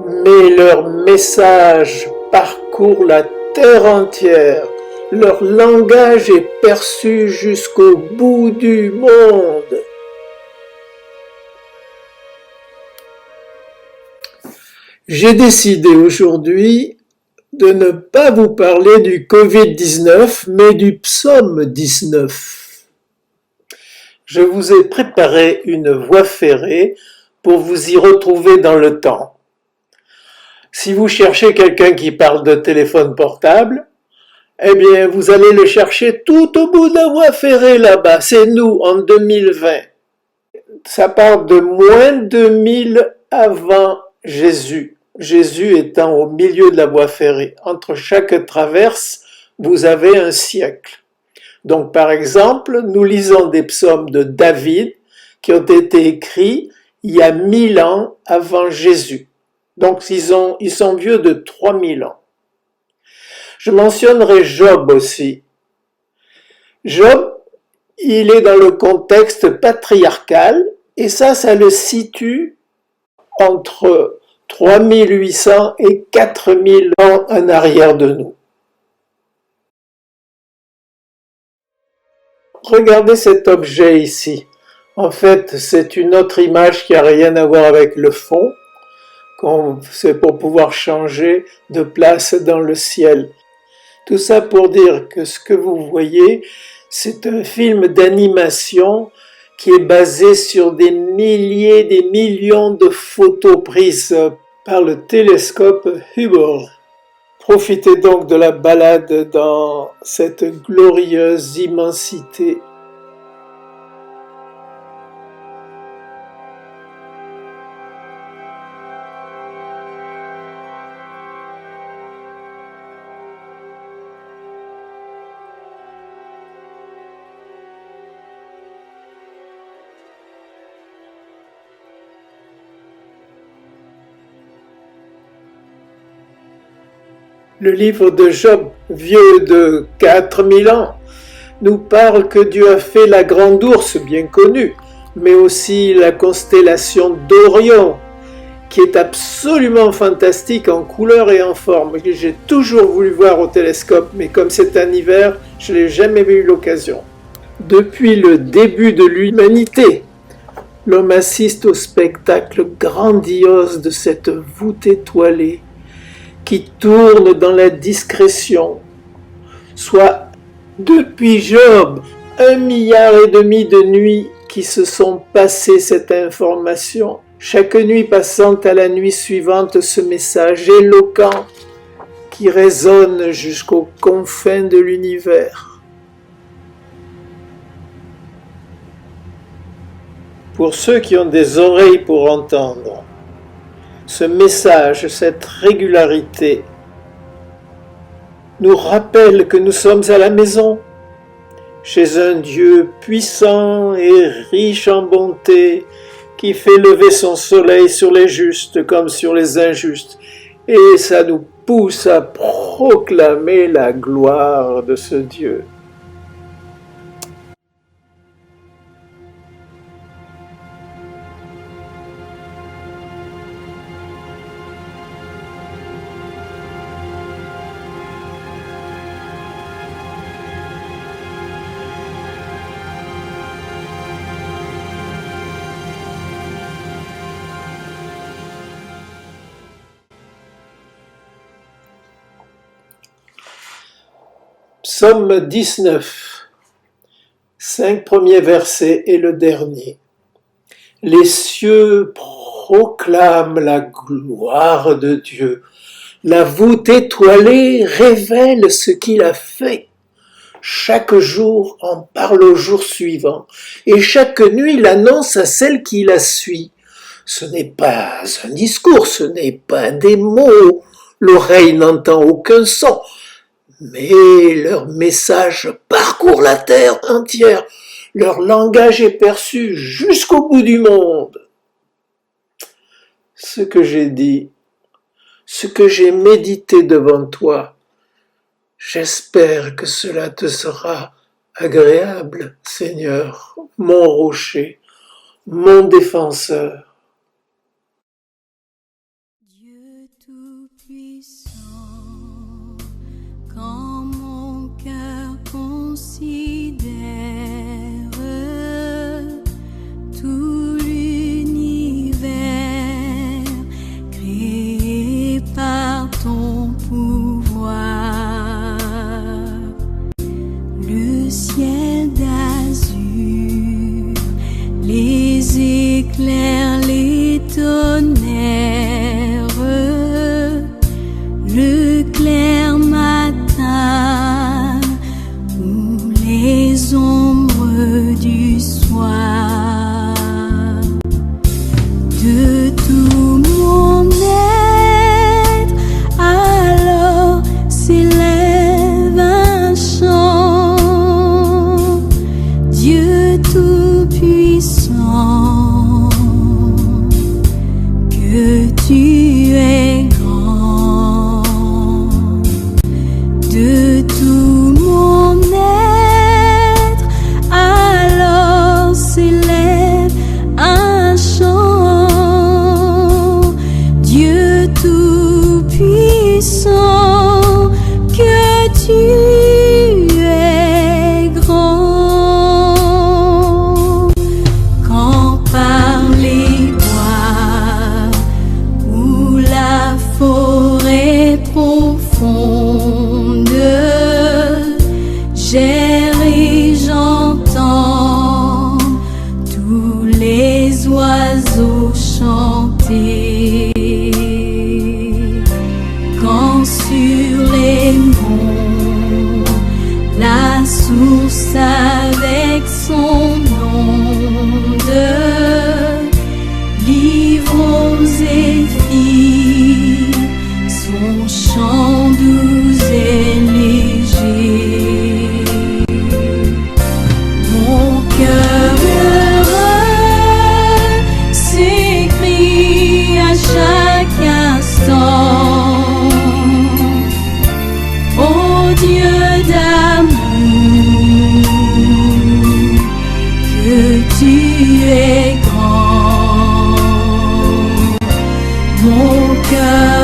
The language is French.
mais leur message parcourt la terre entière. Leur langage est perçu jusqu'au bout du monde. J'ai décidé aujourd'hui de ne pas vous parler du Covid-19, mais du psaume 19. Je vous ai préparé une voie ferrée pour vous y retrouver dans le temps. Si vous cherchez quelqu'un qui parle de téléphone portable, eh bien, vous allez le chercher tout au bout de la voie ferrée là-bas. C'est nous, en 2020. Ça part de moins 2000 avant Jésus. Jésus étant au milieu de la voie ferrée. Entre chaque traverse, vous avez un siècle. Donc, par exemple, nous lisons des psaumes de David qui ont été écrits il y a 1000 ans avant Jésus. Donc, ils sont vieux de 3000 ans. Je mentionnerai Job aussi. Job, il est dans le contexte patriarcal et ça le situe entre 3800 et 4000 ans en arrière de nous. Regardez cet objet ici. En fait, c'est une autre image qui n'a rien à voir avec le fond. C'est pour pouvoir changer de place dans le ciel. Tout ça pour dire que ce que vous voyez, c'est un film d'animation qui est basé sur des milliers, des millions de photos prises par le télescope Hubble. Profitez donc de la balade dans cette glorieuse immensité. Le livre de Job, vieux de 4000 ans, nous parle que Dieu a fait la grande ourse, bien connue, mais aussi la constellation d'Orion, qui est absolument fantastique en couleur et en forme, que j'ai toujours voulu voir au télescope, mais comme c'est un hiver, je n'ai jamais eu l'occasion. Depuis le début de l'humanité, l'homme assiste au spectacle grandiose de cette voûte étoilée qui tourne dans la discrétion, soit depuis Job, 1,5 milliard de nuits qui se sont passées cette information, chaque nuit passant à la nuit suivante ce message éloquent qui résonne jusqu'aux confins de l'univers. Pour ceux qui ont des oreilles pour entendre, ce message, cette régularité, nous rappelle que nous sommes à la maison, chez un Dieu puissant et riche en bonté, qui fait lever son soleil sur les justes comme sur les injustes. Et ça nous pousse à proclamer la gloire de ce Dieu. Psaume 19, 5 premiers versets et le dernier. Les cieux proclament la gloire de Dieu. La voûte étoilée révèle ce qu'il a fait. Chaque jour en parle au jour suivant, et chaque nuit l'annonce à celle qui la suit. Ce n'est pas un discours, ce n'est pas des mots, l'oreille n'entend aucun son, mais leur message parcourt la terre entière, leur langage est perçu jusqu'au bout du monde. Ce que j'ai dit, ce que j'ai médité devant toi, j'espère que cela te sera agréable, Seigneur, mon rocher, mon défenseur. tu es grand. De tout mon être, alors s'élève un chant. Dieu tout-puissant, que tu es grand. Quand par les bois ou la forêt profonde, j'erre et j'entends tous les oiseaux chanter. Quand sur les monts, la source avec son onde livre aux zéphyrs son chant doux et léger. Mon cœur heureux s'écrie à chaque instant: ô Dieu d'amour, que tu es grand. Mon cœur